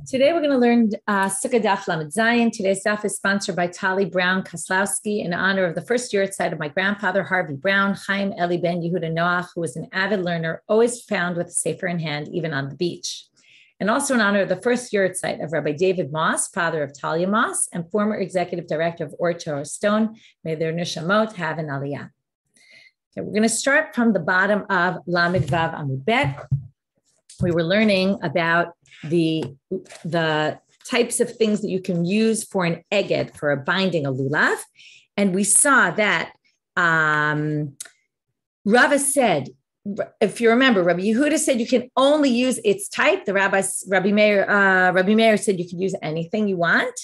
Today we're going to learn Sukkah Daf Lamed Zayin. Today's daf is sponsored by Tali Brown Koslowski in honor of the first yahrzeit of my grandfather, Harvey Brown, Chaim Eli Ben Yehuda Noach, who was an avid learner, always found with a sefer in hand, even on the beach. And also in honor of the first yahrzeit of Rabbi David Moss, father of Talia Moss, and former executive director of Or Torah Stone. May their neshamot have an aliyah. Okay, we're going to start from the bottom of Lamed Vav Amud Bet. We were learning about the types of things that you can use for an eged, for a binding a lulav. And we saw that Rava said, if you remember, Rabbi Yehuda said you can only use its type. The Rabbi Meir said you can use anything you want.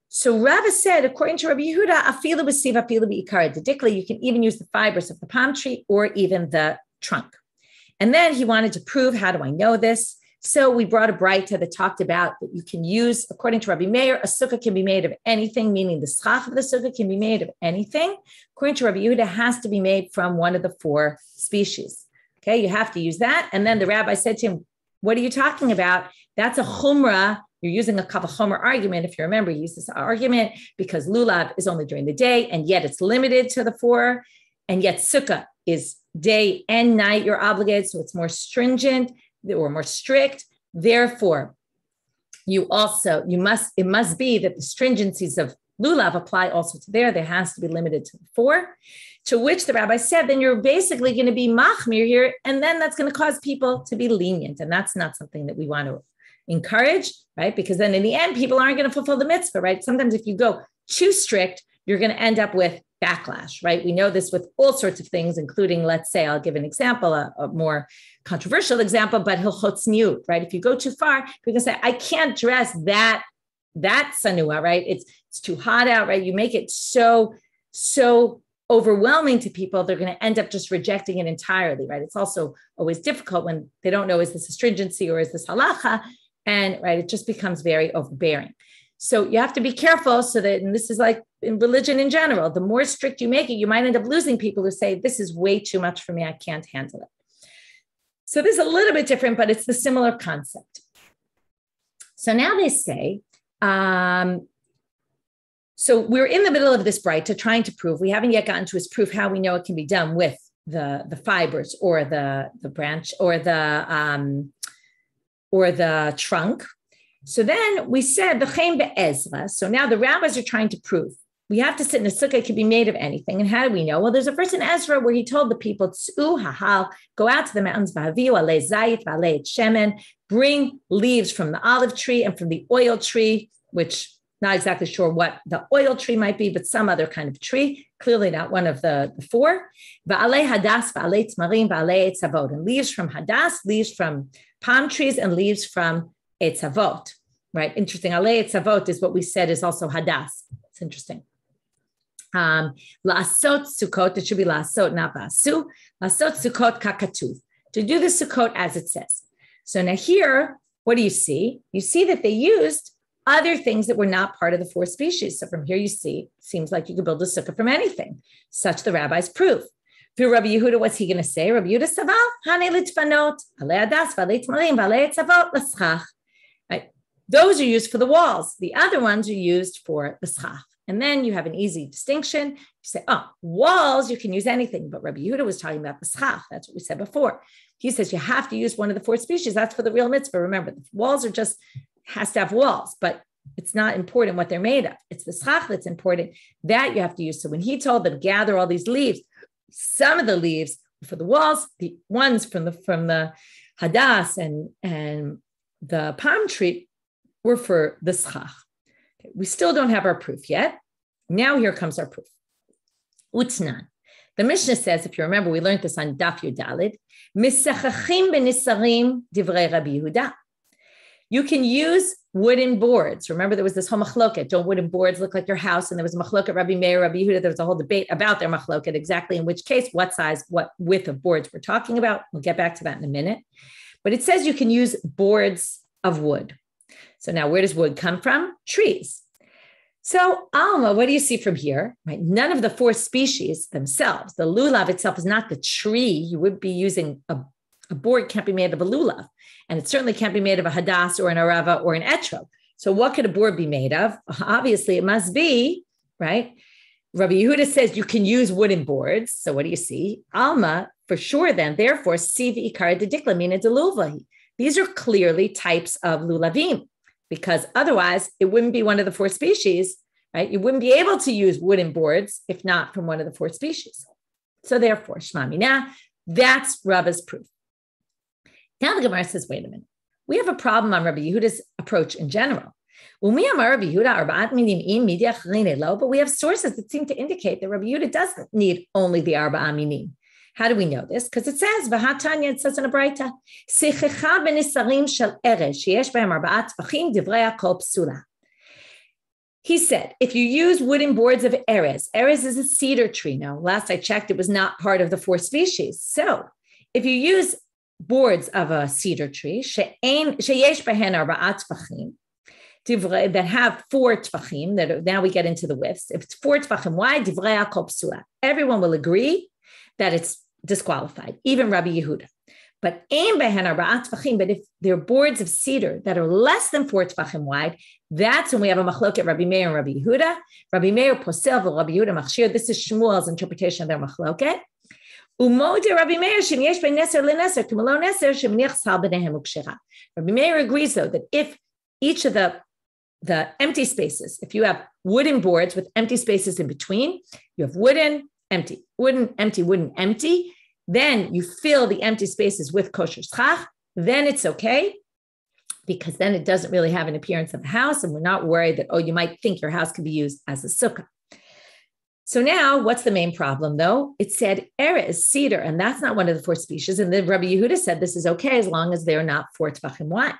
So Rava said, according to Rabbi Yehuda, afilu b'siv, afilu b'ikar dedikli, you can even use the fibers of the palm tree or even the trunk. And then he wanted to prove, how do I know this? So we brought a braita that talked about that you can use, according to Rabbi Meir, a sukkah can be made of anything, meaning the schach of the sukkah can be made of anything. According to Rabbi Yehuda, it has to be made from one of the four species. Okay, you have to use that. And then the rabbi said to him, what are you talking about? That's a chumrah. You're using a kavah chomer argument. If you remember, you use this argument because lulav is only during the day, and yet it's limited to the four, and yet sukkah is day and night you're obligated, so it's more stringent or more strict. Therefore, it must be that the stringencies of lulav apply also to there. There has to be limited to the four. To which the rabbi said, then you're basically going to be machmir here, and then that's going to cause people to be lenient, and that's not something that we want to encourage, right? Because then in the end, people aren't going to fulfill the mitzvah, right? Sometimes if you go too strict, you're going to end up with backlash, right? We know this with all sorts of things, including, let's say, I'll give an example, a more controversial example, but hilchot tzniut, right? If you go too far, you can say, I can't dress that sanua, right? It's too hot out, right? You make it so overwhelming to people, they're going to end up just rejecting it entirely, right? It's also always difficult when they don't know, is this astringency or is this halacha? And right, it just becomes very overbearing. So you have to be careful so that, and this is like in religion in general, the more strict you make it, you might end up losing people who say, this is way too much for me, I can't handle it. So this is a little bit different, but it's the similar concept. So now they say, so we're in the middle of this braita trying to prove, we haven't yet gotten to his proof how we know it can be done with the fibers or the branch or the trunk. So then we said v'chein be'ezra. So now the rabbis are trying to prove we have to sit in a sukkah. It can be made of anything. And how do we know? Well, there's a verse in Ezra where he told the people, "Tz'u hahal, go out to the mountains, v'haviu alei zayit v'alei shemen, bring leaves from the olive tree and from the oil tree," which not exactly sure what the oil tree might be, but some other kind of tree. Clearly not one of the four. V'alei hadas v'alei tzmarim v'alei etzavot, and leaves from hadas, leaves from palm trees, and leaves from etzavot, right? Interesting. Alei etzavot is what we said is also hadas. It's interesting. La'asot sukkot, it should be la'asot, not ba'asu. La'asot sukkot kakatuv, to do the sukkot as it says. So now here, what do you see? You see that they used other things that were not part of the four species. So from here you see, seems like you could build a sukkah from anything. Such the rabbis prove. For Rabbi Yehuda, what's he going to say? Rabbi Yehuda saval, hane litfanot, alei hadas, v'alei tmarim, v'alei etzavot, l'schach. Right? Those are used for the walls. The other ones are used for the schach. And then you have an easy distinction. You say, oh, walls, you can use anything. But Rabbi Yehuda was talking about the schach. That's what we said before. He says you have to use one of the four species. That's for the real mitzvah. Remember, the walls are just, has to have walls, but it's not important what they're made of. It's the schach that's important. That you have to use. So when he told them, gather all these leaves, some of the leaves for the walls, the ones from the hadas and the palm tree were for the schach. Okay, we still don't have our proof yet. Now here comes our proof. Utnan. The Mishnah says, if you remember, we learned this on Daf Yudalid, Misachachim b'nisarim divrei Rabbi Yehuda. You can use wooden boards. Remember, there was this whole machloket. Don't wooden boards look like your house? And there was a machloket, Rabbi Meir, Rabbi Yehuda. There was a whole debate about their machloket, exactly in which case, what size, what width of boards we're talking about. We'll get back to that in a minute. But it says you can use boards of wood. So now where does wood come from? Trees. So Alma, what do you see from here? Right? None of the four species themselves, the lulav itself is not the tree. You would be using a a board can't be made of a lulav, and it certainly can't be made of a hadas or an arava or an etrog. So what could a board be made of? Obviously, it must be, right? Rabbi Yehuda says you can use wooden boards. So what do you see? Alma, for sure then, therefore, siv ikar dedikla mina deluvahi. These are clearly types of lulavim, because otherwise it wouldn't be one of the 4 species, right? You wouldn't be able to use wooden boards if not from one of the 4 species. So therefore, Shema Mina, that's Rava's proof. Now the Gemara says, wait a minute. We have a problem on Rabbi Yehuda's approach in general. But we have sources that seem to indicate that Rabbi Yehuda doesn't need only the arba aminim. How do we know this? Because it says, it says in a Braita, he said, if you use wooden boards of erez is a cedar tree. Now, last I checked, it was not part of the 4 species. So if you use boards of a cedar tree, that have 4 tvachim, that now we get into the widths. If it's 4 tvachim wide, everyone will agree that it's disqualified, even Rabbi Yehuda. But if they're boards of cedar that are less than 4 tvachim wide, that's when we have a machloket Rabbi Meir and Rabbi Yehuda. Rabbi Meir posel v'Rabbi Yehuda machshir. This is Shmuel's interpretation of their machloket. Rabbi Meir agrees, though, that if each of the empty spaces, if you have wooden boards with empty spaces in between, you have wooden, empty, wooden, empty, wooden, empty, then you fill the empty spaces with kosher schach, then it's okay, because then it doesn't really have an appearance of a house, and we're not worried that, you might think your house could be used as a sukkah. So now, what's the main problem, though? It said erez, cedar, and that's not one of the 4 species. And then Rabbi Yehuda said this is okay as long as they're not 4 tvachim wide.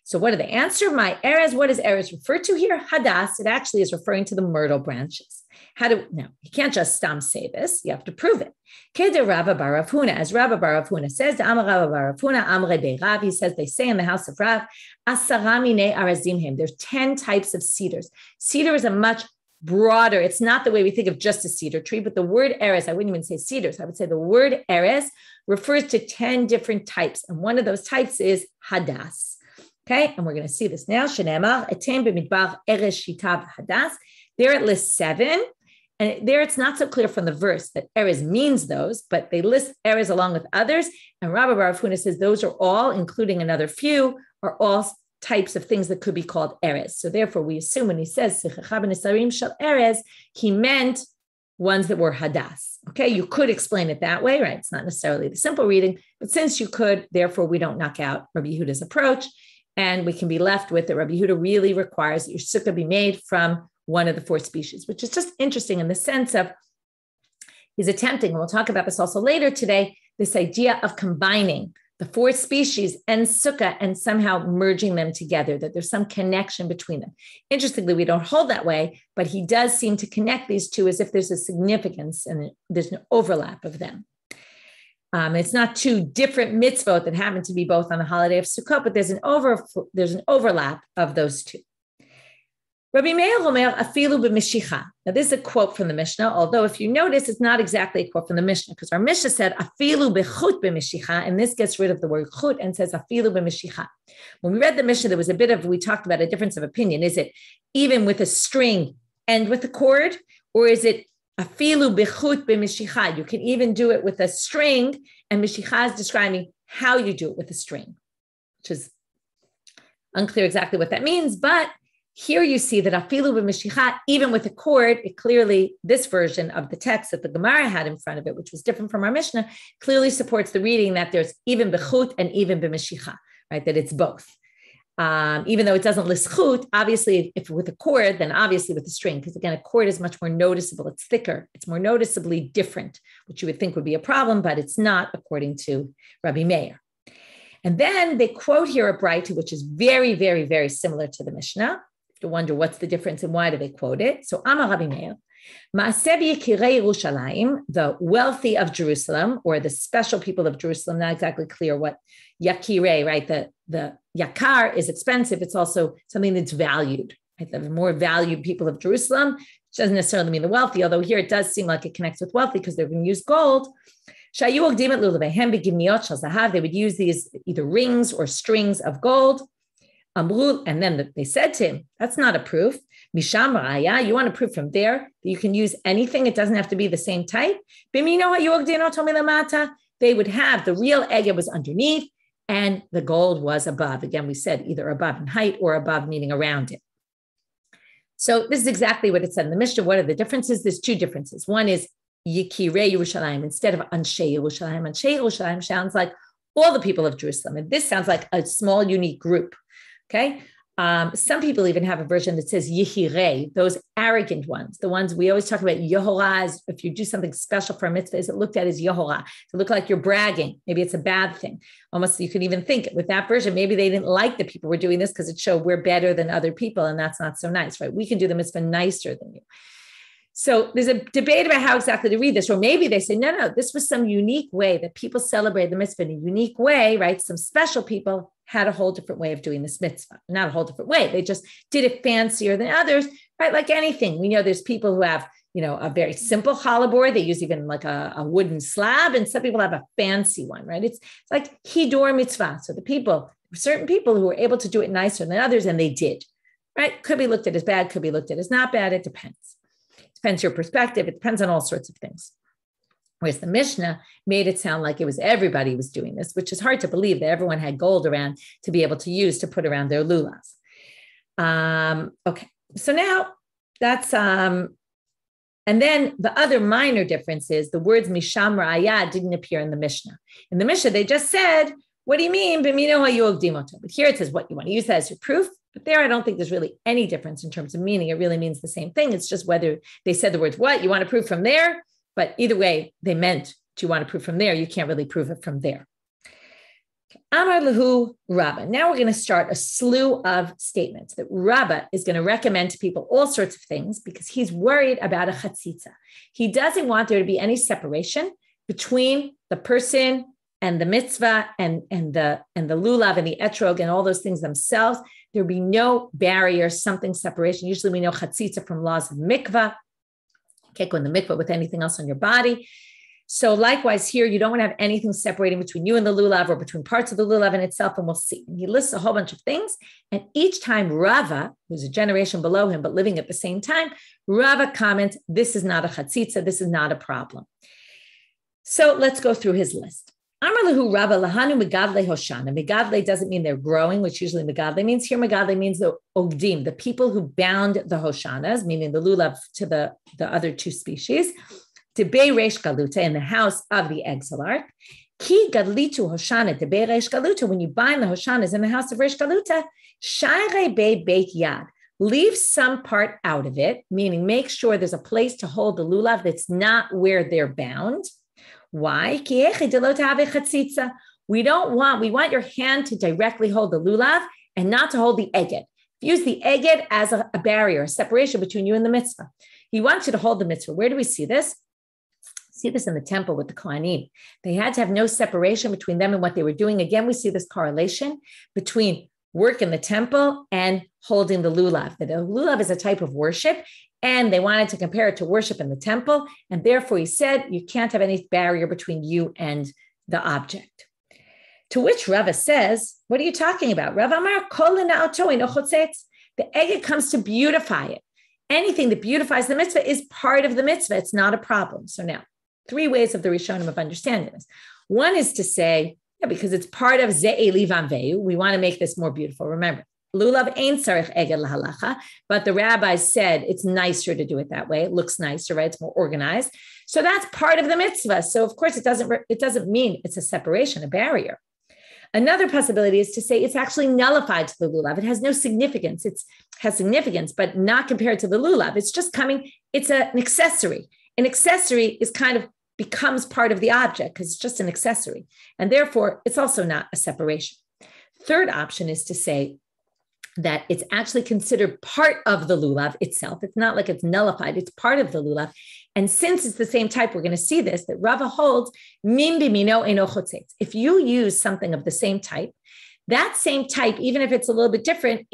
So what do they answer? My erez, what does erez refer to here? Hadas, it actually is referring to the myrtle branches. No, you can't just say this. You have to prove it. Keder Rabba bar Rav Huna, as Rabba bar Rav Huna says, Amar Rabba bar Rav Huna, Amre de Rav, he says, they say in the house of Rav, Asara mine arazim him. There's 10 types of cedars. Cedar is a much broader. It's not the way we think of just a cedar tree, but the word erez, I wouldn't even say cedars. I would say the word erez refers to 10 different types. And one of those types is hadas. Okay. And we're going to see this now. Shenemar, etem b'midbar erez shitav hadas. There it lists 7. And there it's not so clear from the verse that erez means those, but they list erez along with others. And Rabbi Bar Huna says those are all, including another few, are all types of things that could be called erez. So therefore, we assume when he says erez, he meant ones that were hadas. Okay, you could explain it that way, right? It's not necessarily the simple reading, but since you could, therefore we don't knock out Rabbi Yehuda's approach, and we can be left with that Rabbi Yehuda really requires that your sukkah be made from one of the 4 species, which is just interesting in the sense of he's attempting, and we'll talk about this also later today, this idea of combining the 4 species and sukkah and somehow merging them together, that there's some connection between them. Interestingly, we don't hold that way, but he does seem to connect these 2 as if there's a significance and there's an overlap of them. It's not 2 different mitzvot that happen to be both on the holiday of Sukkot, but there's an overlap of those 2. Rabbi Meir Omer afilu b'mishicha. Now this is a quote from the Mishnah, although if you notice, it's not exactly a quote from the Mishnah, because our Mishnah said afilu b'chut b'mishicha, and this gets rid of the word chut and says afilu b'mishicha. When we read the Mishnah, there was we talked about a difference of opinion. Is it even with a string and with a cord, or is it afilu b'chut b'mishicha? You can even do it with a string, and mishicha is describing how you do it with a string, which is unclear exactly what that means, but here you see that afilu b'mishicha, even with a cord, it clearly, this version of the text that the Gemara had in front of it, which was different from our Mishnah, clearly supports the reading that there's even b'chut and even b'mishicha, right? That it's both. Even though it doesn't list chut, obviously, if with a cord, then obviously with a string, because again, a cord is much more noticeable. It's thicker. It's more noticeably different, which you would think would be a problem, but it's not, according to Rabbi Meir. And then they quote here a Braita, which is very, very, very similar to the Mishnah. To wonder what's the difference and why do they quote it. So Amar Rabbi Meir, Ma'aseh b'yekirei Yerushalayim, the wealthy of Jerusalem, or the special people of Jerusalem, not exactly clear what yakirei, right? The yakar is expensive. It's also something that's valued. Right? The more valued people of Jerusalem, which doesn't necessarily mean the wealthy, although here it does seem like it connects with wealthy because they're going to use gold. They would use these either rings or strings of gold. And then they said to him, that's not a proof. Misham raya, you want a proof from there that you can use anything. It doesn't have to be the same type. They would have the real eged was underneath and the gold was above. Again, we said either above in height or above, meaning around it. So this is exactly what it said in the Mishnah. What are the differences? There's two differences. One is Yikirei Yerushalayim instead of Anshe Yerushalayim. Anshe Yerushalayim sounds like all the people of Jerusalem. And this sounds like a small, unique group. Okay. Some people even have a version that says Yihirei, those arrogant ones, the ones we always talk about. Yeholah, if you do something special for a mitzvah, is it looked at as Yeholah? To look like you're bragging. Maybe it's a bad thing. Almost you could even think with that version, maybe they didn't like the people were doing this because it showed we're better than other people. And that's not so nice, right? We can do the mitzvah nicer than you. So there's a debate about how exactly to read this, or maybe they say, no, this was some unique way that people celebrate the mitzvah in a unique way, right? Some special people had a whole different way of doing this mitzvah, not a whole different way. They just did it fancier than others, right? Like anything, we know there's people who have, a very simple challah board. They use even like a wooden slab, and some people have a fancy one, right? It's like hidur mitzvah. So certain people who were able to do it nicer than others, and they did, right? Could be looked at as bad, could be looked at as not bad. It depends. Depends your perspective. It depends on all sorts of things. Whereas the Mishnah made it sound like it was everybody was doing this, which is hard to believe that everyone had gold around to be able to use to put around their lulavs. Okay, so now that's, and then the other minor difference is the words Misham Ra'aya didn't appear in the Mishnah. In the Mishnah, they just said, what do you mean? But here it says what you want to use that as your proof. But there, I don't think there's really any difference in terms of meaning. It really means the same thing. It's just whether they said the words, what you want to prove from there, but either way, they meant, do you want to prove from there? You can't really prove it from there. Amar lahu Rabba. Now we're going to start a slew of statements that Rabba is going to recommend to people all sorts of things because he's worried about a chatzitza. He doesn't want there to be any separation between the person and the mitzvah and the lulav and the etrog and all those things themselves. There'd be no barrier, something separation. Usually we know chatzitza from laws of mikvah. Can't go in the mikvah with anything else on your body. So likewise here, you don't want to have anything separating between you and the lulav or between parts of the lulav in itself, and we'll see. And he lists a whole bunch of things. And each time Rava, who's a generation below him, but living at the same time, Rava comments, this is not a chatzitza, this is not a problem. So let's go through his list. Amar lahu Rava lahanu megadle hoshana. Megadle doesn't mean they're growing, which usually megadle means. Here megadle means the ogdim, the people who bound the hoshanas, meaning the lulav to the other two species, Tebei Reish Galuta, in the house of the exilarch. Ki gadlitu hoshana tebei Reish Galuta. When you bind the hoshanas in the house of Reish Galuta, shayrei bei beit yad. Leave some part out of it, meaning make sure there's a place to hold the lulav that's not where they're bound. Why? We want your hand to directly hold the lulav and not to hold the eged. Use the eged as a barrier, a separation between you and the mitzvah. He wants you to hold the mitzvah. Where do we see this? See this in the temple with the Kohanim. They had to have no separation between them and what they were doing. Again, we see this correlation between work in the temple and holding the lulav. That the lulav is a type of worship, and they wanted to compare it to worship in the temple. And therefore, he said, you can't have any barrier between you and the object. To which Rava says, what are you talking about? Rava Amar, kol na'ato eno chotzetz. The eged comes to beautify it. Anything that beautifies the mitzvah is part of the mitzvah. It's not a problem. So now, 3 ways of the Rishonim of understanding this. One is to say, because it's part of Ze'eli Vanveu, we want to make this more beautiful. Remember, Lulav ain't sarich eged lahalacha, but the rabbis said it's nicer to do it that way. It looks nicer, right? It's more organized. So that's part of the mitzvah. So of course it doesn't mean it's a separation, a barrier. Another possibility is to say it's actually nullified to the lulav. It has no significance. It has significance, but not compared to the lulav. It's just it's an accessory. An accessory is becomes part of the object because it's just an accessory. And therefore, it's also not a separation. Third option is to say that it's actually considered part of the lulav itself. It's not like it's nullified. It's part of the lulav. And since it's the same type, we're going to see this, that Rava holds, min bimino eno chotzetz. If you use something of the same type, that same type, even if it's a little bit different,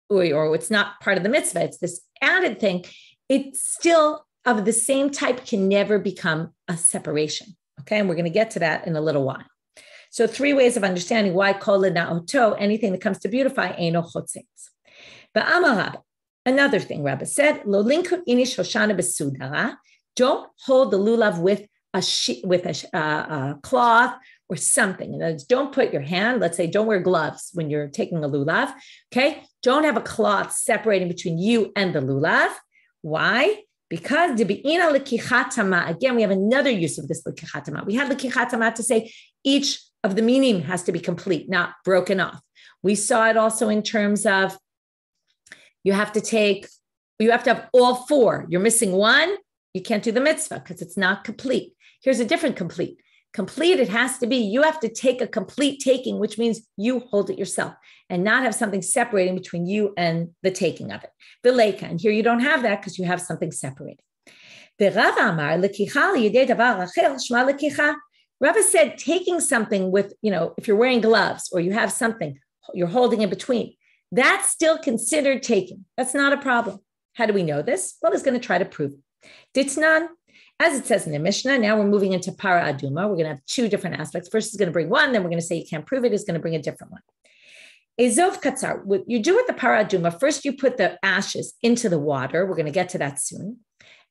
or it's not part of the mitzvah, it's this added thing, it's still of the same type can never become a separation. Okay, and we're going to get to that in a little while. So 3 ways of understanding why kol na'oto, anything that comes to beautify, eino chotzetz. But Amar Rabba, another thing Rabba said, lo linkut inish hoshana besudara, don't hold the lulav with a cloth or something. In other words, don't put your hand, let's say, don't wear gloves when you're taking a lulav, okay? Don't have a cloth separating between you and the lulav. Why? Because debi'ina lekichatama, again, we have another use of this lekichatama. We have lekichatama to say each of the minim has to be complete, not broken off. We saw it also in terms of you have to have all 4. You're missing one, you can't do the mitzvah because it's not complete. Here's a different complete. Complete, it has to be, you have to take a complete taking, which means you hold it yourself and not have something separating between you and the taking of it. Vileka, and here you don't have that because you have something separated. Rava said taking something with, if you're wearing gloves or you have something, you're holding in between, that's still considered taking. That's not a problem. How do we know this? Well, he's going to try to prove it. Ditnan, as it says in the Mishnah, now we're moving into para aduma. We're going to have 2 different aspects. First is going to bring one, then we're going to say you can't prove it. Is going to bring a different one. Ezov katzar, what you do with the para aduma, first you put the ashes into the water. We're going to get to that soon.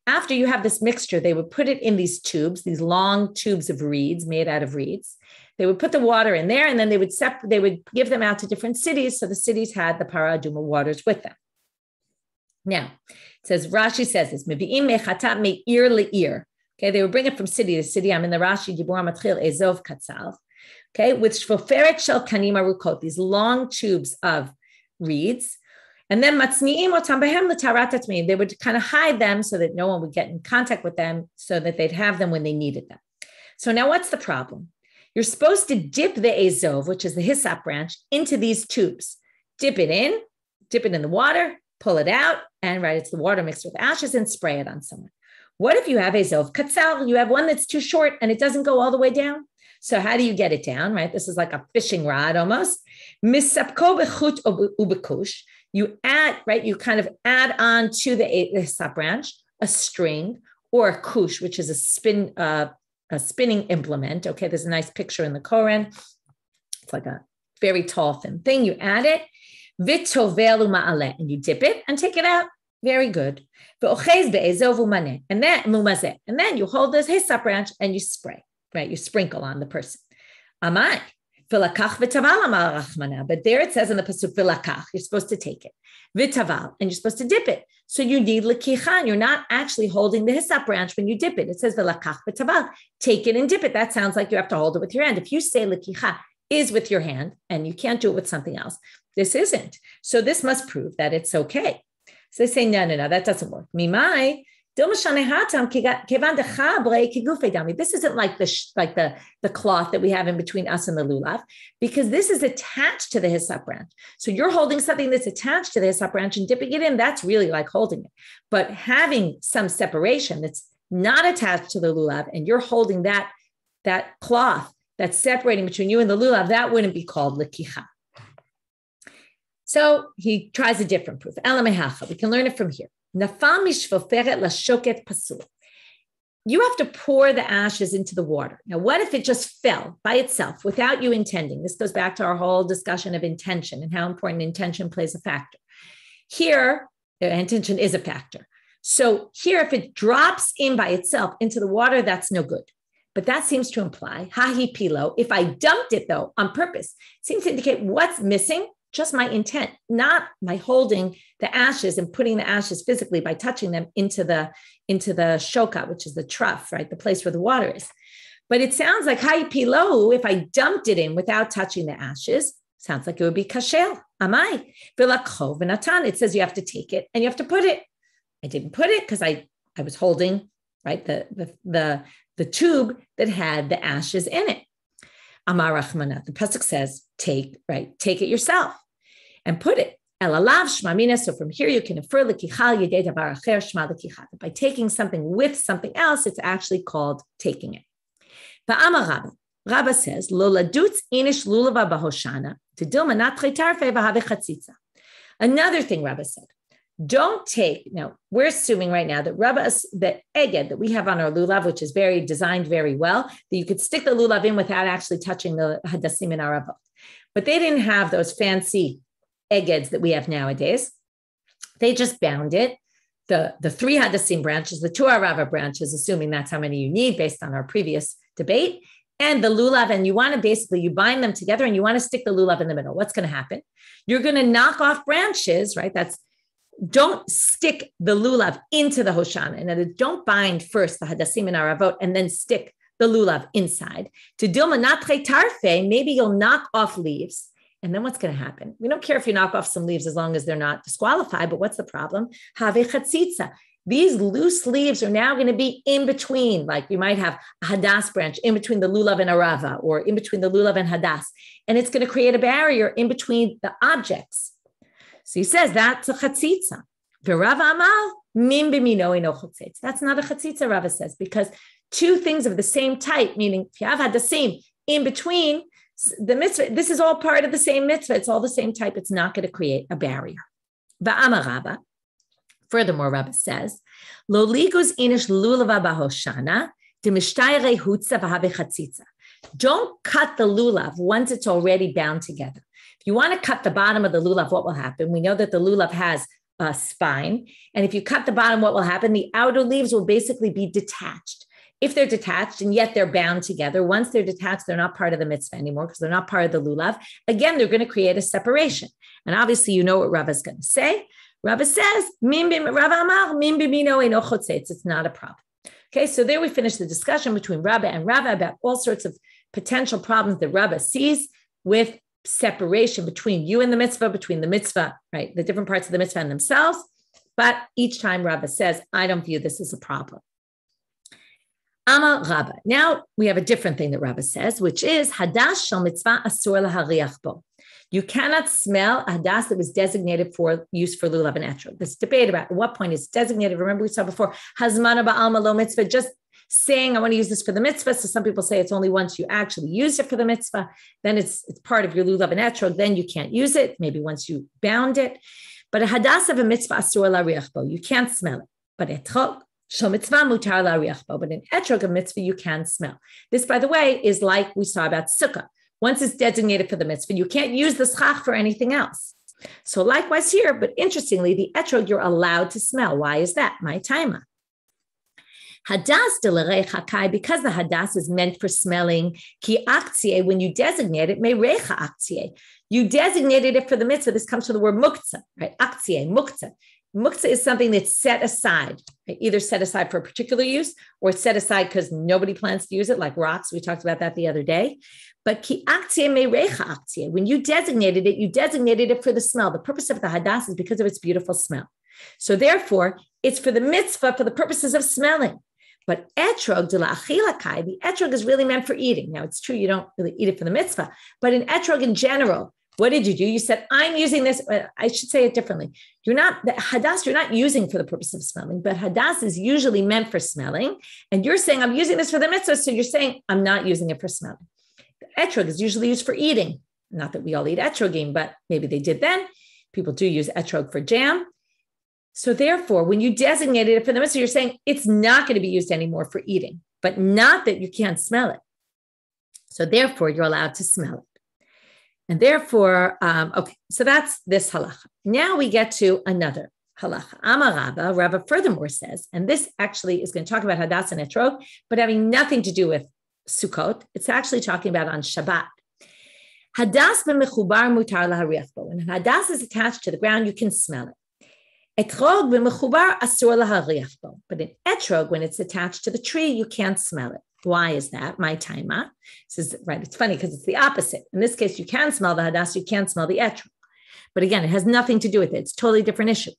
After you have this mixture, they would put it in these tubes, these long tubes of reeds made out of reeds. They would put the water in there, and then they would give them out to different cities. So the cities had the para aduma waters with them. Now, it says, Rashi says this, Mevi'im mechata me'ir le'ir. Okay, they would bring it from city to city. I'm in the Rashi, Gibor Matchil, Ezov Katzal. Okay, with shvoferet shel kanim arukot, these long tubes of reeds. And then matzni'im otam behem l'tarat atmeim. They would kind of hide them so that no one would get in contact with them, so that they'd have them when they needed them. So now what's the problem? You're supposed to dip the ezov, which is the hyssop branch, into these tubes. Dip it in the water, pull it out, and it's the water mixed with ashes and spray it on someone. What if you have ezov katzal? You have one that's too short and it doesn't go all the way down. So how do you get it down, right? This is like a fishing rod almost. Misapko bechut ubekush. You add, you kind of add on to the hyssop branch a string or a kush, which is a spinning implement. Okay, there's a nice picture in the Koran. It's like a very tall, thin thing. You add it. Vitovelu ma'aleh, and you dip it and take it out. Very good. And then you hold this hyssop branch and you spray, you sprinkle on the person. Amai. But there it says in the pasuk, vilakach, you're supposed to take it. Vitaval, and you're supposed to dip it. So you need lekichan. You're not actually holding the hyssop branch when you dip it. It says vilakach vitaval. Take it and dip it. That sounds like you have to hold it with your hand. If you say lekicha is with your hand and you can't do it with something else, this isn't. So this must prove that it's okay. So they say, no, that doesn't work. Mimai. This isn't like the cloth that we have in between us and the lulav, because this is attached to the hyssop branch. So you're holding something that's attached to the hyssop branch and dipping it in, that's really like holding it. But having some separation that's not attached to the lulav and you're holding that cloth that's separating between you and the lulav, that wouldn't be called lekicha. So he tries a different proof. We can learn it from here. You have to pour the ashes into the water. Now, what if it just fell by itself without you intending? This goes back to our whole discussion of intention and how important intention plays a factor. Here, intention is a factor. So here, if it drops in by itself into the water, that's no good. But that seems to imply, hahi pilo, if I dumped it though, on purpose, seems to indicate what's missing. Just my intent, not my holding the ashes and putting the ashes physically by touching them into the shoka, which is the trough, the place where the water is. But it sounds like hai pilohu, if I dumped it in without touching the ashes, sounds like it would be kashel. Amai. Vilakho v'natan. It says you have to take it and you have to put it. I didn't put it because I was holding the tube that had the ashes in it. Amar Rachmanat. The pasuk says, take it yourself and put it. Elalav shmamina. So from here you can infer lekichal yedei davar acher shma lekicha. By taking something with something else, it's actually called taking it. Va'amar Rabba. Rabba says, lo ladutz inish lulava bahoshana to dilma natre tarfe v'have chatzitza. Another thing Rabba said, Don't take, now we're assuming right now that the eged that we have on our lulav, which is designed very well, that you could stick the lulav in without actually touching the hadassim in our avot. But they didn't have those fancy egeds that we have nowadays. They just bound it. The 3 hadassim branches, the 2 arava branches, assuming that's how many you need based on our previous debate, and the lulav, and you want to you bind them together and you want to stick the lulav in the middle. What's going to happen? You're going to knock off branches, right? Don't stick the lulav into the hoshana. And don't bind first the hadassim and aravot and then stick the lulav inside. To dilma natre tarfe, maybe you'll knock off leaves. And then what's going to happen? We don't care if you knock off some leaves as long as they're not disqualified, but what's the problem? Have chatzitza. These loose leaves are now going to be in between, like we might have a hadas branch in between the lulav and arava, or in between the lulav and hadas. And it's going to create a barrier in between the objects. So he says that's a chatzitza. V'Rava amal min b'mino eno chatzitza. That's not a chatzitza, Rava says, because 2 things of the same type, meaning if you have hadassim in between the mitzvah, this is all part of the same mitzvah. It's all the same type. It's not going to create a barrier. V'amar Rava. Furthermore, Rava says, Lo ligus inish lulava bahoshana demishtayre hutza v'have chatzitza. Don't cut the lulav once it's already bound together. If you want to cut the bottom of the lulav, what will happen? We know that the lulav has a spine. And if you cut the bottom, what will happen? The outer leaves will basically be detached. If they're detached and yet they're bound together, once they're detached, they're not part of the mitzvah anymore because they're not part of the lulav. Again, they're going to create a separation. And obviously, you know what Rava is going to say. Rava says, Rava amar, min b'mino eno chotzitz. It's not a problem. Okay, so there we finish the discussion between Rava and Rava about all sorts of potential problems that Rava sees with separation between you and the mitzvah, between the mitzvah, right, the different parts of the mitzvah and themselves. But each time Rava says, I don't view this as a problem. Amar Rava. Now we have a different thing that Rava says, which is hadas shel mitzvah asur lahariach bo. You cannot smell a hadas that was designated for use for lulav and etrog. This debate about at what point it's designated. Remember we saw before hazmana ba'alma lo mitzvah, just saying I want to use this for the mitzvah. So some people say it's only once you actually use it for the mitzvah, then it's part of your lulav and etrog, then you can't use it. Maybe once you bound it. But a hadas of a mitzvah asur lahariach bo, you can't smell it. But etrog shel mitzvah mutar lahariach bo, but in etrog of mitzvah you can smell. This, by the way, is like we saw about sukkah. Once it's designated for the mitzvah, you can't use the schach for anything else. So likewise here, but interestingly, the etrog you're allowed to smell. Why is that? My taima. Hadas de l'recha kai, because the hadas is meant for smelling, ki aktie, when you designate it, me recha aktie. You designated it for the mitzvah. This comes from the word muktzah, right? Aktie, muktzah. Muktzah is something that's set aside, right? Either set aside for a particular use or set aside because nobody plans to use it, like rocks. We talked about that the other day. But ki aktie me recha aktie. When you designated it for the smell. The purpose of the hadas is because of its beautiful smell. So therefore, it's for the mitzvah for the purposes of smelling. But etrog de la achilakai, the etrog is really meant for eating. Now, it's true you don't really eat it for the mitzvah, but in etrog in general, what did you do? You said, I'm using this. I should say it differently. The hadas you're not using for the purpose of smelling, but hadas is usually meant for smelling. And you're saying, I'm using this for the mitzvah. So you're saying, I'm not using it for smelling. The etrog is usually used for eating. Not that we all eat etrogim, but maybe they did then. People do use etrog for jam. So therefore, when you designated it for the mitzvah, you're saying it's not going to be used anymore for eating, but not that you can't smell it. So therefore, you're allowed to smell it. And therefore, okay, so that's this halacha. Now we get to another halacha. Amar Rava furthermore says, and this actually is going to talk about hadas and etrog, but having nothing to do with Sukkot. It's actually talking about on Shabbat. Hadas b'mechubar mutar lahariach bo. When hadas is attached to the ground, you can smell it. Etrog b'mechubar asur lahariach bo. But in etrog, when it's attached to the tree, you can't smell it. Why is that? My taima says, right, it's funny because it's the opposite. In this case, you can smell the hadas, you can't smell the etrog. But again, it has nothing to do with it. It's a totally different issue.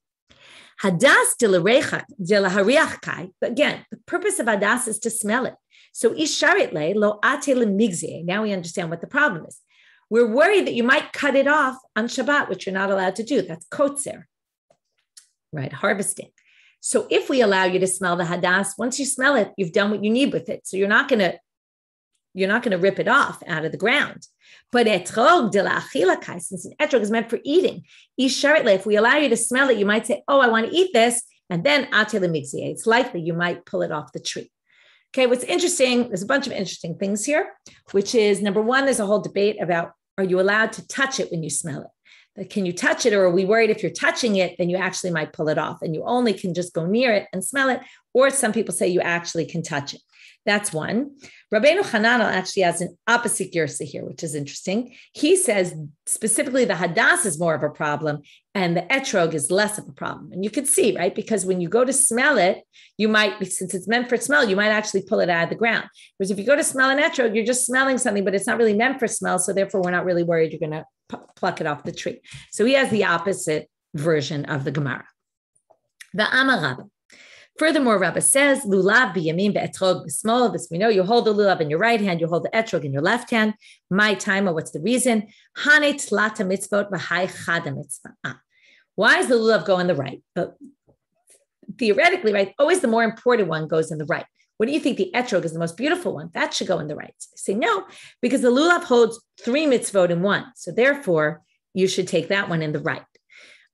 Hadas de lahariach kai. Again, the purpose of hadas is to smell it. So isharit le lo ate lemigze. Now we understand what the problem is. We're worried that you might cut it off on Shabbat, which you're not allowed to do. That's kotzer, right? Harvesting. So if we allow you to smell the hadas, once you smell it, you've done what you need with it. So you're not going to you're not going to rip it off out of the ground. But etrog de la achila, since an etrog is meant for eating, if we allow you to smell it, you might say, oh, I want to eat this. And then it's likely you might pull it off the tree. Okay, what's interesting, there's a bunch of interesting things here, which is number one, there's a whole debate about, are you allowed to touch it when you smell it? Like, can you touch it? Or are we worried if you're touching it, then you actually might pull it off and you only can just go near it and smell it? Or some people say you actually can touch it. That's one. Rabbeinu Hananel actually has an opposite girsa here, which is interesting. He says specifically the hadas is more of a problem and the etrog is less of a problem. And you could see, right? Because when you go to smell it, you might, since it's meant for smell, you might actually pull it out of the ground. Whereas if you go to smell an etrog, you're just smelling something, but it's not really meant for smell. So therefore, we're not really worried you're going to pluck it off the tree. So he has the opposite version of the Gemara. The Amar Rabba. Furthermore, Rabba says, Lulav biyamin ve'etrog b'smol. This we know. You hold the lulav in your right hand, you hold the etrog in your left hand. My time, what's the reason? Hane tlata mitzvot v'hai chada mitzvah. Why does the lulav go on the right? But theoretically, right, always the more important one goes in the right. What do you think? The etrog is the most beautiful one. That should go in the right. So they say no, because the lulav holds 3 mitzvot in one. So therefore, you should take that one in the right.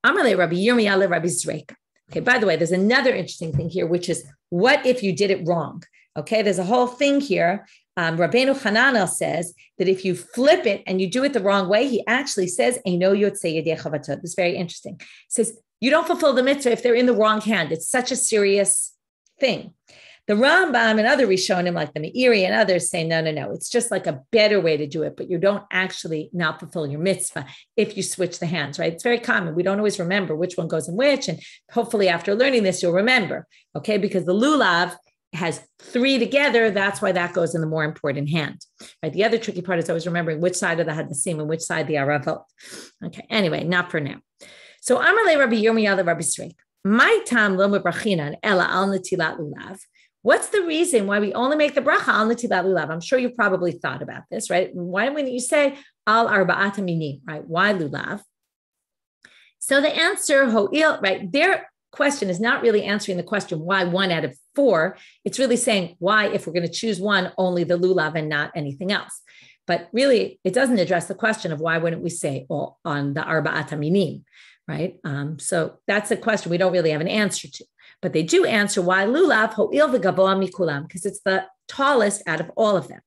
Amalei Rabbi Yomi ale Rabbi Zreika. Okay, by the way, there's another interesting thing here, which is what if you did it wrong? Okay, there's a whole thing here. Rabbeinu Hananel says that if you flip it and you do it the wrong way, he actually says, Eino yotzei yedei chavatot. It's very interesting. He says, you don't fulfill the mitzvah if they're in the wrong hand. It's such a serious thing. The Rambam and other Rishonim, like the Meiri and others, say, no. It's just like a better way to do it, but you don't actually not fulfill your mitzvah if you switch the hands, right? It's very common. We don't always remember which one goes in which. And hopefully after learning this, you'll remember, okay? Because the lulav has 3 together. That's why that goes in the more important hand, right? The other tricky part is always remembering which side of the hadassim and which side the aravot. Okay, anyway, not for now. So Amalei Rabbi Yirmiyah Rabbi Sreik. My tam lo mebrachinan ela al netilat lulav. What's the reason why we only make the bracha al netilat lulav? I'm sure you probably thought about this, right? Why wouldn't you say al arba'at minim, right? Why lulav? So the answer, ho'il, right? Their question is not really answering the question why 1 out of 4. It's really saying why, if we're going to choose one, only the lulav and not anything else. But really, it doesn't address the question of why wouldn't we say on the arba'at minim, right? So that's a question we don't really have an answer to. But they do answer why lulav ho'il v'gavoa mikulam, because it's the tallest out of all of them.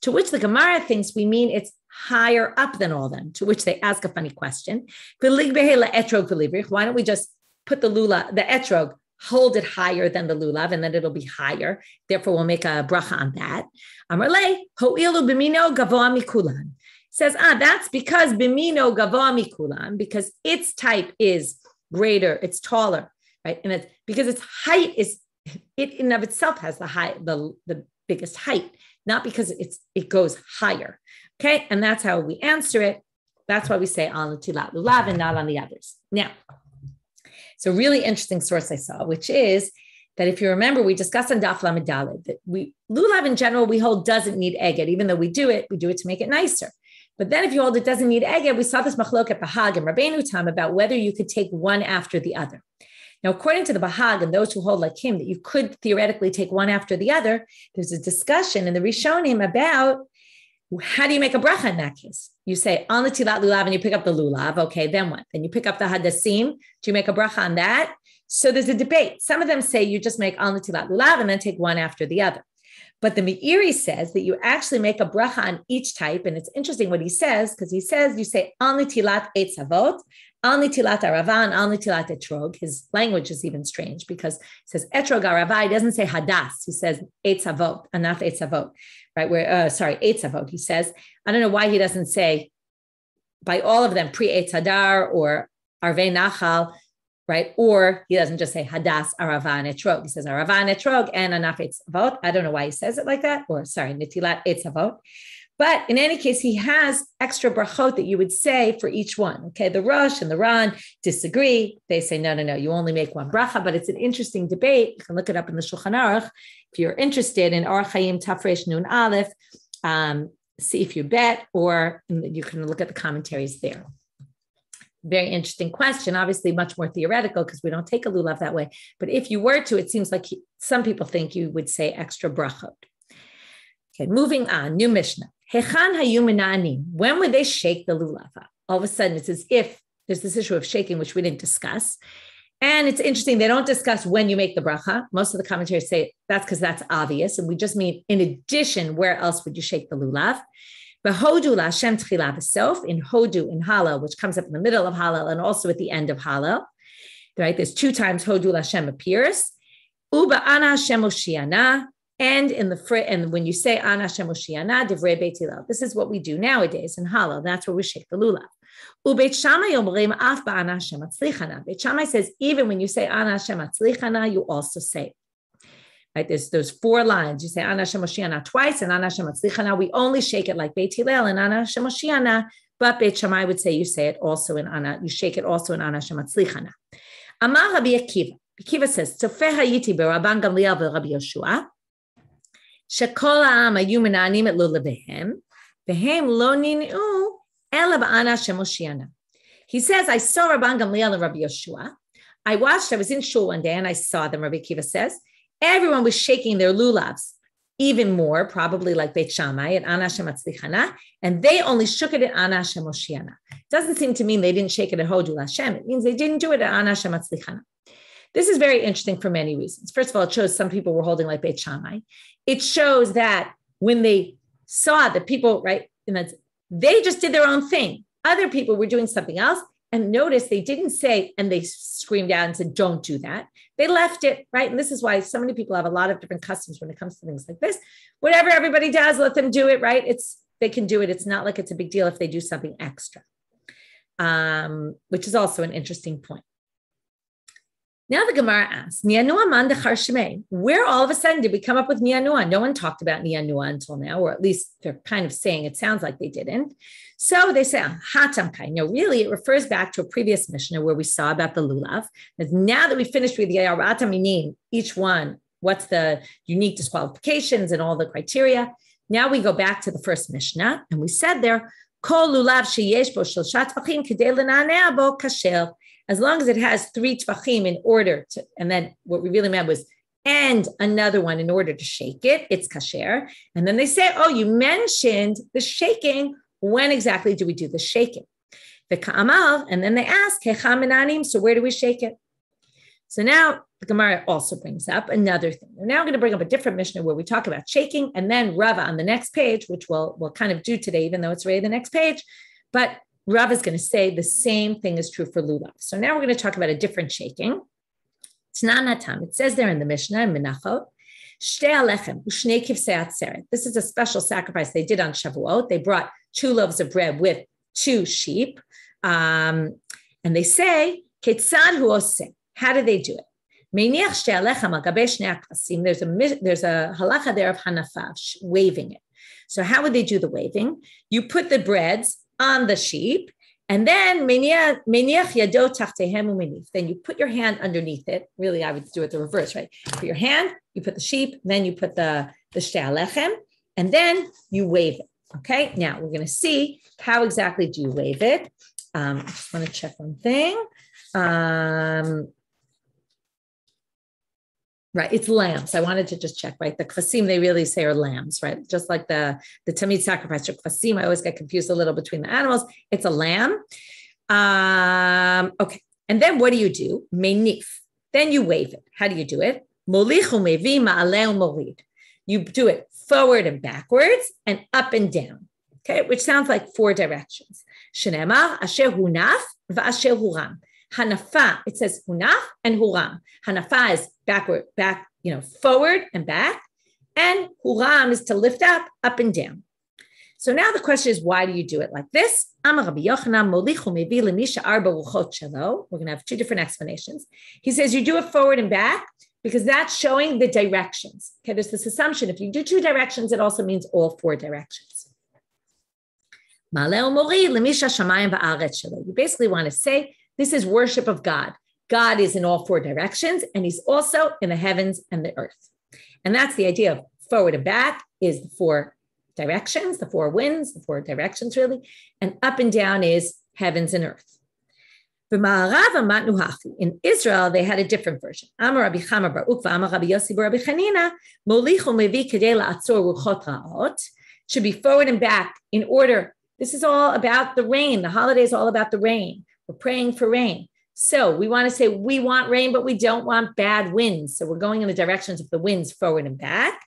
To which the Gemara thinks we mean it's higher up than all of them. To which they ask a funny question: why don't we just put the lulav, the etrog, hold it higher than the lulav, and then it'll be higher? Therefore, we'll make a bracha on that. Amarle ho'ilu b'mino gavoa mikulam. Says, that's because b'mino gavoa mikulam, because its type is greater, it's taller. Right, and it's because its height is, it in of itself has the biggest height, not because it goes higher. Okay, and that's how we answer it. That's why we say al netilat lulav and not on the others. Now, it's a really interesting source I saw, which is that if you remember, we discussed on Daf Lamed Daled that lulav in general we hold doesn't need eged, even though we do it to make it nicer. But then if you hold it doesn't need eged, we saw this machlok Bahag and Rabbeinu Tam about whether you could take one after the other. Now, according to the Bahag and those who hold like him, that you could theoretically take one after the other, there's a discussion in the Rishonim about how do you make a bracha in that case? You say, al netilat lulav, and you pick up the lulav. Okay, then what? Then you pick up the hadassim. Do you make a bracha on that? So there's a debate. Some of them say you just make al netilat lulav and then take one after the other. But the Meiri says that you actually make a bracha on each type. And it's interesting what he says, because he says you say al netilat eitz avot, al netilat aravan, al netilat etrog. His language is even strange because it says etrog arava. He doesn't say hadas. He says eitz avot, and not eitz avot, right? Eitz avot. He says, I don't know why he doesn't say by all of them pre eitz hadar or arvei nachal, right? Or he doesn't just say hadas, aravan, etrog. He says aravan, etrog, and anaf eitz avot. I don't know why he says it like that. Or netilat eitz avot. But in any case, he has extra brachot that you would say for each one. Okay, the Rosh and the Ran disagree. They say, no, you only make one bracha. But it's an interesting debate. You can look it up in the Shulchan Aruch. If you're interested in Or Chaim Tafresh Nun Aleph, see if you bet, or you can look at the commentaries there. Very interesting question. Obviously, much more theoretical because we don't take a lulav that way. But if you were to, it seems like some people think you would say extra brachot. Okay, moving on, new Mishnah. Hechan hayu menanim. When would they shake the lulava? All of a sudden, it's as if there's this issue of shaking, which we didn't discuss. And it's interesting, they don't discuss when you make the bracha. Most of the commentators say that's because that's obvious. And we just mean, in addition, where else would you shake the lulav? Hodu Lashem Tchila V'Sof, in Hodu, in Hallel, which comes up in the middle of Hallel and also at the end of Hallel. Right? There's 2 times Hodu Lashem appears. Uba Ana Hashem Oshiana, and when you say Ana Hashem Oshiana, Divrei Beit Hillel. This is what we do nowadays in Hallel. That's where we shake the lulav. Beit Shammai omrim af ba'ana Hashem atzlichana. Beit Shammai says even when you say Ana Hashem atzlichana, you also say. Right, there's those 4 lines. You say Ana Hashem Oshiana twice and Ana Hashem atzlichana. We only shake it like Beit Hillel and Ana Hashem Oshiana, but Beit Shammai would say you say it also in Ana. You shake it also in Ana Hashem atzlichana. Amar Rabbi Akiva. Akiva says, Tzofeh hayiti beRabban Gamliel veRabbi Yoshua. Shekol ha'am hayu menanim et lulavehem, vehem lo nin'u ela ba'ana Hashem Oshiana. He says, I saw Rabban Gamliel and Rabbi Yoshua. I was in shul one day and I saw them, Rabbi Akiva says. Everyone was shaking their lulavs, even more, probably like Beit Shammai and Ana Hashem Atzlichana, and they only shook it at Ana Hashem Oshiana. Doesn't seem to mean they didn't shake it at Hodu Lashem. It means they didn't do it at Ana Hashem Atzlichana. This is very interesting for many reasons. First of all, it shows some people were holding like Beit Shammai. It shows that when they saw the people, right, they just did their own thing. Other people were doing something else. And notice they didn't say, and they screamed out and said, don't do that. They left it, right? And this is why so many people have a lot of different customs when it comes to things like this. Whatever everybody does, let them do it, right? They can do it. It's not like it's a big deal if they do something extra, which is also an interesting point. Now the Gemara asks, Niyanua man dechar shemei. Where all of a sudden did we come up with Niyanua? No one talked about Niyanua until now, or at least they're kind of saying it sounds like they didn't. So they say, Hatamkai. No, really, it refers back to a previous Mishnah where we saw about the lulav. Now that we finished with the Arat Aminim, each one, what's the unique disqualifications and all the criteria. Now we go back to the first Mishnah, and we said there, Kol lulav sheyesh bo shelsha tvachim kedei lenanea bo kasher. As long as it has 3 tvachim in order to, and then what we really meant was, and another one in order to shake it, it's kasher. And then they say, oh, you mentioned the shaking. When exactly do we do the shaking? The ka'amal, and then they ask, Hecha menanim, so where do we shake it? So now the Gemara also brings up another thing. We're now going to bring up a different Mishnah where we talk about shaking, and then Rava on the next page, which we'll kind of do today, even though it's already the next page. But Rav is going to say the same thing is true for lulav. So now we're going to talk about a different shaking. T'nanatam. It says there in the Mishnah in Menachot, Shtei alechem u'shnei kivsei atzeret. This is a special sacrifice they did on Shavuot. They brought 2 loaves of bread with 2 sheep, and they say ketzad hu oseh. How do they do it? Meiniach shtei alechem al gabei shnei akvasim. There's a halacha there of hanafa, waving it. So how would they do the waving? You put the breads on the sheep, and then meniach yado tachtehem u'menif. Then you put your hand underneath it. Really, I would do it the reverse, right? Put your hand, you put the sheep, then you put the shtei alechem, and then you wave it. Okay, now we're going to see how exactly do you wave it. I just want to check one thing. Right, it's lambs. I wanted to just check, right? The kvasim, they really say are lambs, right? Just like the tamid sacrifice or kvasim, I always get confused a little between the animals. It's a lamb. Okay, and then what do you do? Menif. Then you wave it. How do you do it? Molichu mevi ma'aleh morid. You do it forward and backwards and up and down. Okay, which sounds like 4 directions. Shenemar asher hunaf va'asher huram. Hanafa, it says hunaf and huram. Hanafa is backward, back, forward and back. And huram is to lift up and down. So now the question is, why do you do it like this? We're going to have 2 different explanations. He says you do it forward and back because that's showing the directions. Okay, there's this assumption. If you do 2 directions, it also means all 4 directions. You basically want to say, this is worship of God. God is in all 4 directions, and he's also in the heavens and the earth. And that's the idea of forward and back is the 4 directions, the 4 winds, the 4 directions really, and up and down is heavens and earth. In Israel, they had a different version. Amar Rabbi Chama bar Ukva, Amar Rabbi Yossi bar Rabbi Chanina, Molichum levi kedei la'atzor ruchot ra'ot, should be forward and back in order. This is all about the rain. The holiday is all about the rain. We're praying for rain. So we want to say we want rain, but we don't want bad winds. So we're going in the directions of the winds forward and back.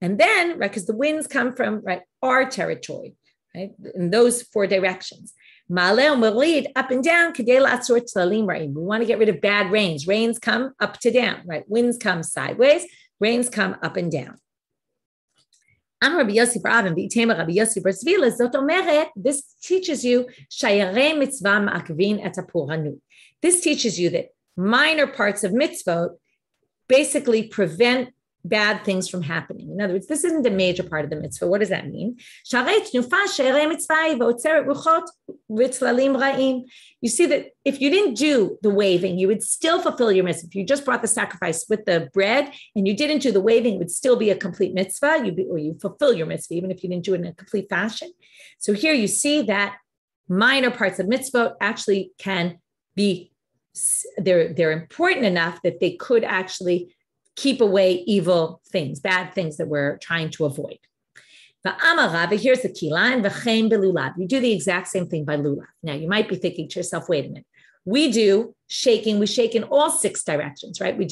And then, right, because the winds come from, right, our territory, right, in those four directions. Ma'aleh u'merid, up and down, kedei la'atzor tzlalim ra'im. We want to get rid of bad rains. Rains come up to down, right? Winds come sideways. Rains come up and down. Amar Rabbi Yossi bar Avin v'itema Rabbi Yossi bar Zvila, zot omeret, this teaches you shayarei mitzvah ma'akvin et ha'poranut. This teaches you that minor parts of mitzvot basically prevent bad things from happening. In other words, this isn't a major part of the mitzvah. What does that mean? You see that if you didn't do the waving, you would still fulfill your mitzvah. If you just brought the sacrifice with the bread and you didn't do the waving, it would still be a complete mitzvah. You fulfill your mitzvah, even if you didn't do it in a complete fashion. So here you see that minor parts of mitzvah actually can be, they're important enough that they could actually keep away evil things, bad things that we're trying to avoid. Here's the key line. You do the exact same thing by lulav. Now, you might be thinking to yourself, wait a minute. We do shaking. We shake in all six directions, right? We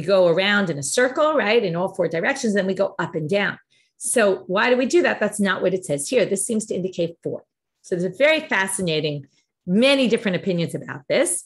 go around in a circle, right? In all four directions. Then we go up and down. So why do we do that? That's not what it says here. This seems to indicate four. So there's a very fascinating, many different opinions about this.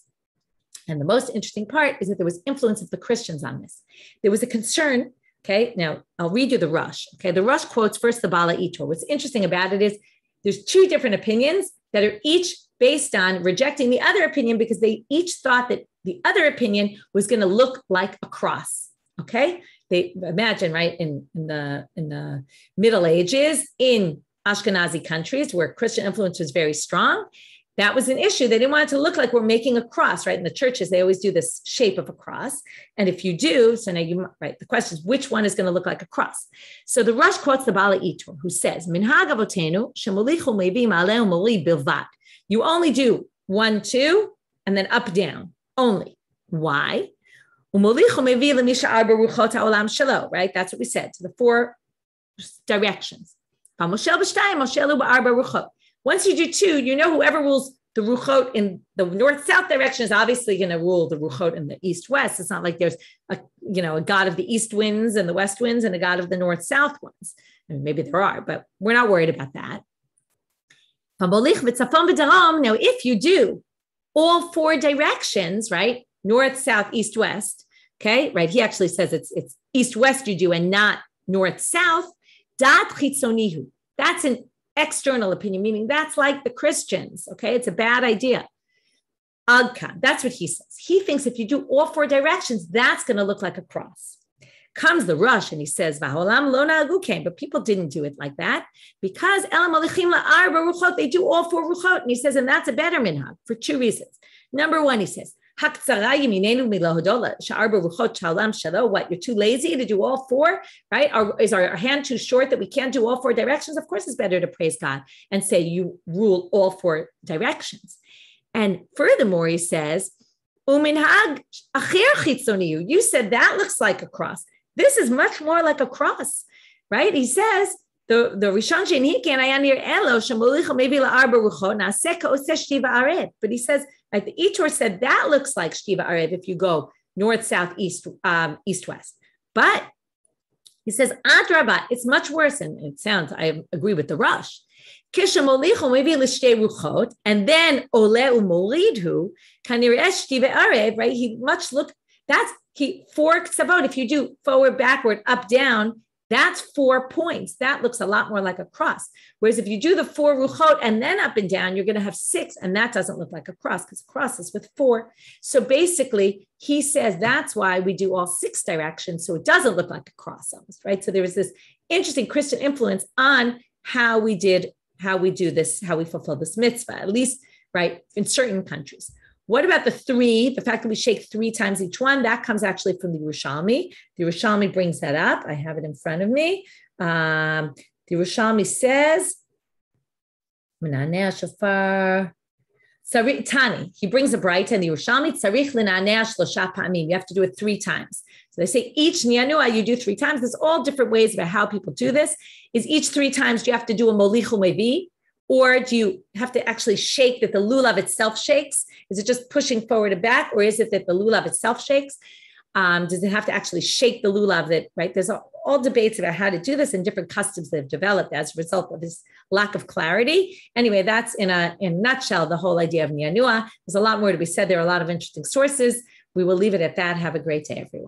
And the most interesting part is that there was influence of the Christians on this. There was a concern. Okay, now I'll read you the Rush. Okay, the Rush quotes first the Bala Itor. What's interesting about it is there's two different opinions that are each based on rejecting the other opinion because they each thought that the other opinion was going to look like a cross. Okay, they imagine, right, in the Middle Ages in Ashkenazi countries where Christian influence was very strong. That was an issue. They didn't want it to look like we're making a cross, right? In the churches, they always do this shape of a cross. And if you do, so now you, right, the question is, which one is going to look like a cross? So the Rush quotes the Bala Itor, who says, Minhag avotenu shemolichu mevi ma'aleh u'mori bilvad. You only do 1, 2, and then up, down, only. Why? Umolichu mevi lemisha arba ruchot ha'olam shelo, right? That's what we said, to the four directions. Once you do 2, you know whoever rules the ruchot in the north-south direction is obviously going to rule the ruchot in the east-west. It's not like there's a god of the east winds and the west winds and a god of the north-south ones. I mean, maybe there are, but we're not worried about that. Now, if you do all four directions, right, north, south, east, west, okay, right, he actually says it's east-west you do and not north-south, dat chitzonihu. That's an external opinion, meaning that's like the Christians, okay? It's a bad idea. Agka, that's what he says. He thinks if you do all four directions, that's going to look like a cross. Comes the Rush and he says, Vaholam lo na'agu kain, but people didn't do it like that because elam alichim la'arba ruchot, they do all four ruchot. And he says, and that's a better minhag for 2 reasons. Number 1, he says, what, you're too lazy to do all four, right? Is our hand too short that we can't do all four directions? Of course, it's better to praise God and say you rule all four directions. And furthermore, he says, you said that looks like a cross. This is much more like a cross, right? He says, the Rishon Shenikin Ayanir Elo Shemolicha maybe la'arba ruchot Naseka Oseh Shtiva Arev. But he says, like the Itor said, that looks like Shtiva Arev if you go north, south, east, east, west. But he says, Adraba, it's much worse. And it sounds, I agree with the Rush. Kishemolicha maybe l'shtei ruchot, and then Ole u'moridhu kanireh Shtiva Arev, right? He much look. That's 4 ksavot. If you do forward, backward, up, down, that's 4 points. That looks a lot more like a cross. Whereas if you do the 4 ruchot and then up and down, you're going to have 6, and that doesn't look like a cross because a cross is with 4. So basically, he says that's why we do all 6 directions, so it doesn't look like a cross almost, right? So there was this interesting Christian influence on how we do this, how we fulfill this mitzvah, at least, right, in certain countries. What about the 3? The fact that we shake 3 times each one, that comes actually from the Yerushalmi. The Yerushalmi brings that up. I have it in front of me. The Yerushalmi says, Tani, he brings a bright and the Yerushalmi, tzarich l'na'aneh shlosha pa'amim. You have to do it 3 times. So they say each niyanua you do 3 times. There's all different ways about how people do this. Is each 3 times do you have to do a molichu mevi? Or do you have to actually shake that the lulav itself shakes? Is it just pushing forward and back? Or is it that the lulav itself shakes? Does it have to actually shake the lulav? Right? There's all debates about how to do this and different customs that have developed as a result of this lack of clarity. Anyway, that's in a nutshell, the whole idea of niyanua. There's a lot more to be said. There are a lot of interesting sources. We will leave it at that. Have a great day, everyone.